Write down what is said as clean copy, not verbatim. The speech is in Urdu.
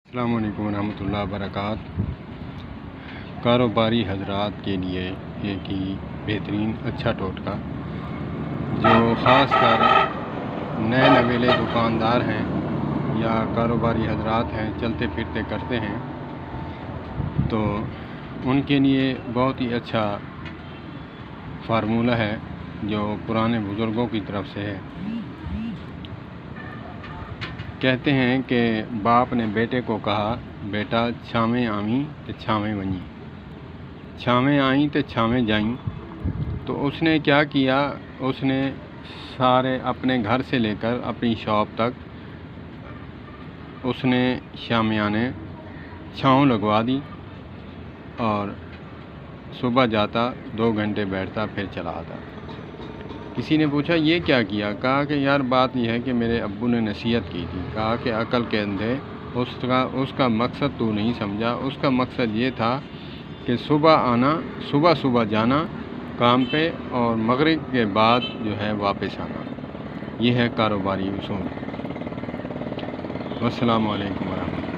السلام علیکم ورحمۃ اللہ وبرکاتہ۔ کاروباری حضرات کے لیے ایک ہی بہترین اچھا ٹوٹکا جو خاص کر نئے نویلے دکاندار ہیں یا کاروباری حضرات ہیں، چلتے پھرتے کرتے ہیں، تو ان کے لیے بہت ہی اچھا فارمولہ ہے جو پرانے بزرگوں کی طرف سے ہے۔ کہتے ہیں کہ باپ نے بیٹے کو کہا، بیٹا چھاویں آویں تے چھاویں ونجی، چھاویں آئیں تے چھاویں جائیں۔ تو اس نے کیا کیا، اس نے سارے اپنے گھر سے لے کر اپنی شاپ تک اس نے شامیانے چھاؤں لگوا دی اور صبح جاتا 2 گھنٹے بیٹھتا پھر چلا آتا۔ کسی نے پوچھا یہ کیا کیا؟ کہا کہ یار بات یہ ہے کہ میرے ابو نے نصیحت کی تھی، کہا کہ عقل کے اندھے، اس کا مقصد تو نہیں سمجھا، اس کا مقصد یہ تھا کہ صبح آنا، صبح جانا کام پہ اور مغرب کے بعد جو ہے واپس آنا۔ یہ ہے کاروباری اصول۔ والسلام علیکم ورحمۃ اللہ۔